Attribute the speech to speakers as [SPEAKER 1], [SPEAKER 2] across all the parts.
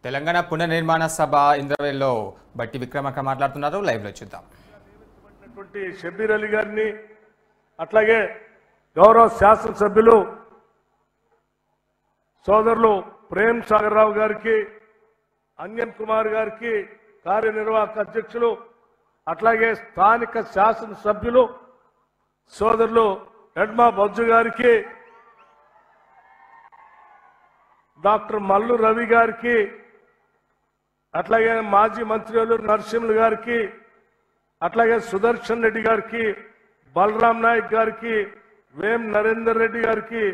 [SPEAKER 1] తెలంగాణ పునర్నిర్మాణ సభ ఇంద్రవెల్లో బట్టి విక్రమార్క మాట్లాడుతున్నారు. లైవ్ లో చూద్దాం.
[SPEAKER 2] షబ్బీర్ అలీ గారిని అట్లాగే గౌరవ శాసనసభ్యులు సోదరులు ప్రేమ్ సాగర్ రావు గారికి, అంజన్ కుమార్ గారికి, కార్యనిర్వాహక అధ్యక్షులు అట్లాగే స్థానిక శాసనసభ్యులు సోదరులు ఎడ్మా బొజ్జు గారికి, డాక్టర్ మల్లు రవి గారికి, అట్లాగే మాజీ మంత్రులు నరసింహులు గారికి, అట్లాగే సుదర్శన్ రెడ్డి గారికి, బలరాం నాయక్ గారికి, వేం నరేందర్ రెడ్డి గారికి,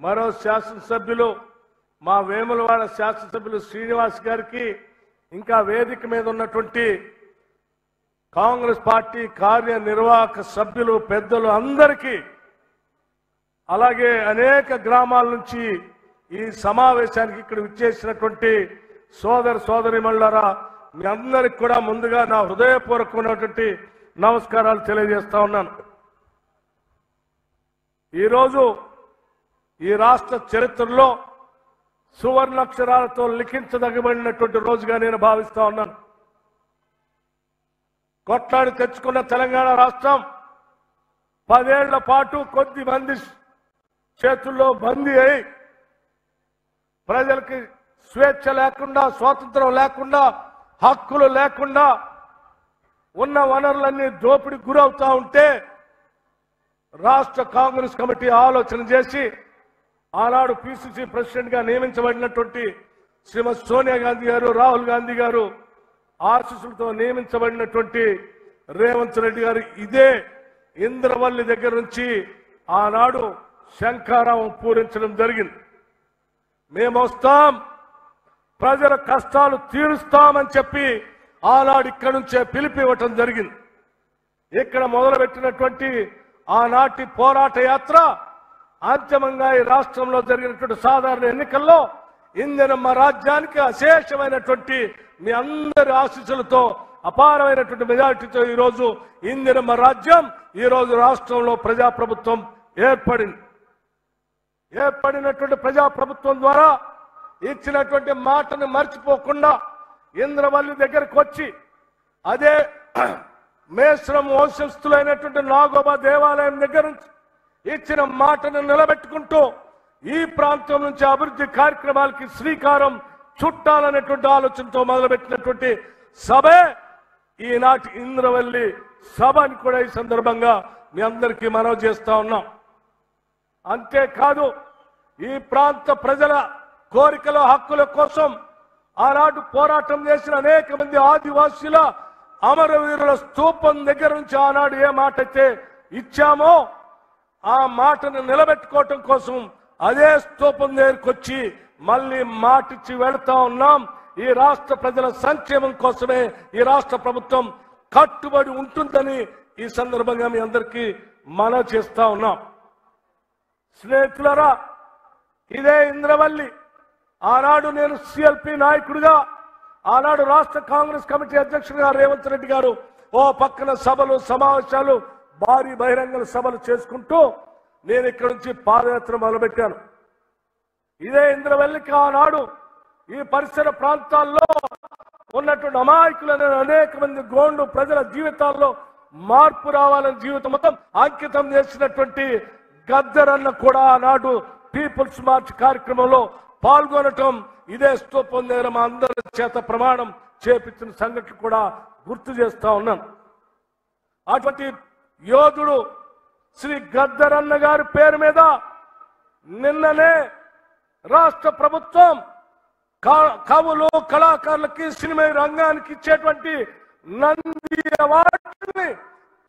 [SPEAKER 2] మరో శాసనసభ్యులు మా వేములవాడ శాసనసభ్యులు శ్రీనివాస్ గారికి, ఇంకా వేదిక మీద ఉన్నటువంటి కాంగ్రెస్ పార్టీ కార్యనిర్వాహక సభ్యులు పెద్దలు అందరికీ, అలాగే అనేక గ్రామాల నుంచి ఈ సమావేశానికి ఇక్కడ విచ్చేసినటువంటి సోదర సోదరీమణులారా, మీ అందరికి కూడా ముందుగా నా హృదయపూర్వకమైనటువంటి నమస్కారాలు తెలియజేస్తా ఉన్నాను. ఈరోజు ఈ రాష్ట్ర చరిత్రలో సువర్ణాక్షరాలతో లిఖించదగబడినటువంటి రోజుగా నేను భావిస్తా ఉన్నాను. కొట్లాడి తెచ్చుకున్న తెలంగాణ రాష్ట్రం 10 ఏళ్ల పాటు కొద్ది మంది చేతుల్లో బందీ అయి ప్రజలకి స్వేచ్ఛ లేకుండా, స్వాతంత్రం లేకుండా, హక్కులు లేకుండా ఉన్న వనరులన్నీ దోపిడీకి గురవుతా ఉంటే రాష్ట్ర కాంగ్రెస్ కమిటీ ఆలోచన చేసి ఆనాడు పిసిసి ప్రెసిడెంట్ గా నియమించబడినటువంటి శ్రీమతి సోనియా గాంధీ గారు, రాహుల్ గాంధీ గారు ఆశీస్సులతో నియమించబడినటువంటి రేవంత్ రెడ్డి గారు ఇదే ఇంద్రవల్లి దగ్గర నుంచి ఆనాడు శంఖారావం పూరించడం జరిగింది. మేము వస్తాం, ప్రజల కష్టాలు తీరుస్తామని చెప్పి ఆనాడు ఇక్కడి నుంచే పిలిపివ్వటం జరిగింది. ఇక్కడ మొదలుపెట్టినటువంటి ఆనాటి పోరాట యాత్ర అంతిమంగా ఈ రాష్ట్రంలో జరిగినటువంటి సాధారణ ఎన్నికల్లో ఇందిరమ్మ రాజ్యానికి అశేషమైనటువంటి మీ అందరి ఆశీస్సులతో అపారమైనటువంటి మెజారిటీతో ఈరోజు ఇందిరమ్మ రాజ్యం ఈరోజు రాష్ట్రంలో ప్రజాప్రభుత్వం ఏర్పడినటువంటి ప్రజాప్రభుత్వం ద్వారా ఇచ్చినటువంటి మాటను మర్చిపోకుండా ఇంద్రవల్లి దగ్గరకు వచ్చి అదే మేశ్రం వంశస్థులైనటువంటి నాగోబా దేవాలయం దగ్గర నుంచి ఇచ్చిన మాటను నిలబెట్టుకుంటూ ఈ ప్రాంతం నుంచి అభివృద్ధి కార్యక్రమాలకి శ్రీకారం చుట్టాలనేటువంటి ఆలోచనతో మొదలుపెట్టినటువంటి సభే ఈనాటి ఇంద్రవల్లి సభ అని కూడా ఈ సందర్భంగా మీ అందరికీ మనవి చేస్తా ఉన్నాం. అంతేకాదు ఈ ప్రాంత ప్రజల కోరికల హక్కుల కోసం ఆనాడు పోరాటం చేసిన అనేక మంది ఆదివాసీల అమరవీరుల స్తూపం దగ్గర నుంచి ఆనాడు ఏ మాట అయితే ఇచ్చామో ఆ మాటను నిలబెట్టుకోవటం కోసం అదే స్తూపం దగ్గరకు వచ్చి మళ్ళీ మాటిచ్చి వెళ్తా ఉన్నాం. ఈ రాష్ట్ర ప్రజల సంక్షేమం కోసమే ఈ రాష్ట్ర ప్రభుత్వం కట్టుబడి ఉంటుందని ఈ సందర్భంగా మీ అందరికీ మనవి చేస్తా ఉన్నాం. స్నేహితులరా, ఇదే ఇంద్రవల్లి ఆనాడు నేను సిఎల్పి నాయకుడిగా, ఆనాడు రాష్ట్ర కాంగ్రెస్ కమిటీ అధ్యక్షుడిగా రేవంత్ రెడ్డి గారు ఓ పక్కన సభలు సమావేశాలు భారీ బహిరంగ సభలు చేసుకుంటూ నేను ఇక్కడి నుంచి పాదయాత్ర మొదలుపెట్టాను. ఇదే ఇంద్రవల్లికి ఆనాడు ఈ పరిసర ప్రాంతాల్లో ఉన్నటువంటి అమాయకులైన అనేక మంది గోండు ప్రజల జీవితాల్లో మార్పు రావాలని జీవితం మొత్తం అంకితం చేసినటువంటి గద్దరన్న కూడా ఆనాడు పీపుల్స్ మార్చ్ కార్యక్రమంలో పాల్గొనటం, ఇదే స్తూపం దగ్గర మా అందరి చేత ప్రమాణం చేపించిన సంఘటన కూడా గుర్తు చేస్తా ఉన్నాను. అటువంటి యోధుడు శ్రీ గద్దరన్న గారి పేరు మీద నిన్ననే రాష్ట్ర ప్రభుత్వం కవులు కళాకారులకి సినిమా రంగానికి ఇచ్చేటువంటి నంది అవార్డుని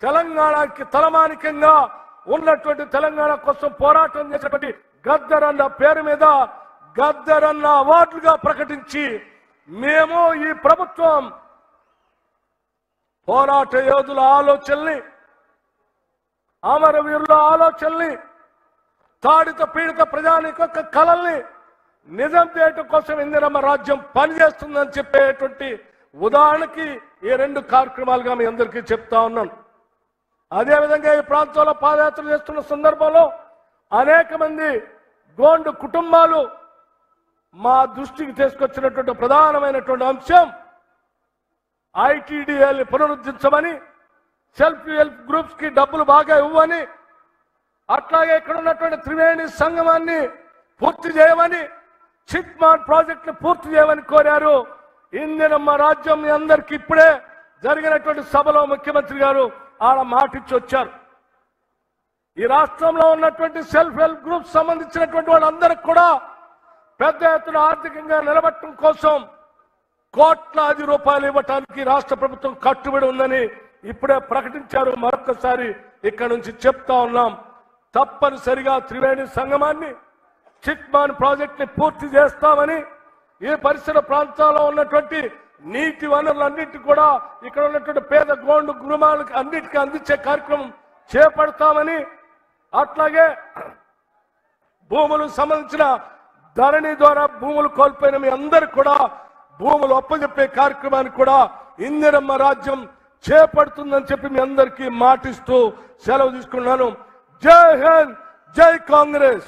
[SPEAKER 2] తెలంగాణకి తలమానికంగా ఉన్నటువంటి తెలంగాణ కోసం పోరాటం చేసినటువంటి గద్దరన్న పేరు మీద గద్దరన్న అవార్డులుగా ప్రకటించి మేము ఈ ప్రభుత్వం పోరాట యోధుల ఆలోచనల్ని, అమరవీరుల ఆలోచనల్ని, తాడిత పీడిత ప్రజానిక కళల్ని నిజం చేయటం కోసం ఇందిరమ్మ రాజ్యం పనిచేస్తుందని చెప్పేటువంటి ఉదాహరణకి ఈ 2 కార్యక్రమాలుగా మీ అందరికీ చెప్తా ఉన్నాను. అదేవిధంగా ఈ ప్రాంతంలో పాదయాత్ర చేస్తున్న సందర్భంలో అనేక మంది గోండు కుటుంబాలు మా దృష్టికి తీసుకొచ్చినటువంటి ప్రధానమైనటువంటి అంశం ఐటీడీఏని పునరుద్ధరించమని, సెల్ఫ్ హెల్ప్ గ్రూప్స్ కి డబ్బులు బాగా ఇవ్వని, అట్లాగే ఇక్కడ ఉన్నటువంటి త్రివేణి సంగమాన్ని పూర్తి చేయమని, చిట్మాట్ ప్రాజెక్ట్ ని పూర్తి చేయమని కోరారు. ఇందిరమ్మ రాజ్యం మీ అందరికి ఇప్పుడే జరిగినటువంటి సభలో ముఖ్యమంత్రి గారు ఆడ మాటిచ్చి వచ్చారు. ఈ రాష్ట్రంలో ఉన్నటువంటి సెల్ఫ్ హెల్ప్ గ్రూప్స్ సంబంధించినటువంటి వాళ్ళందరికీ కూడా పెద్ద ఎత్తున ఆర్థికంగా నిలబెట్టడం కోసం కోట్లాది రూపాయలు ఇవ్వటానికి రాష్ట్ర ప్రభుత్వం కట్టుబడి ఉందని ఇప్పుడే ప్రకటించారు. మరొకసారి ఇక్కడ నుంచి చెప్తా ఉన్నాం, తప్పనిసరిగా త్రివేణి సంగమాన్ని, చిట్మాన్ ప్రాజెక్ట్ ని పూర్తి చేస్తామని, ఈ పరిసర ప్రాంతాల్లో ఉన్నటువంటి నీటి వనరులన్నింటినీ కూడా ఇక్కడ ఉన్నటువంటి పేద గోండు గృహాలకు అన్నిటికీ అందించే కార్యక్రమం చేపడతామని, అట్లాగే భూములకు సంబంధించిన ధరణి ద్వారా భూములు కోల్పోయిన మీ అందరికి కూడా భూములు అప్పచెప్పే కార్యక్రమాన్ని కూడా ఇందిరమ్మ రాజ్యం చేపడుతుందని చెప్పి మీ అందరికీ మాటిస్తూ సెలవు తీసుకున్నాను. జై హింద్, జై కాంగ్రెస్.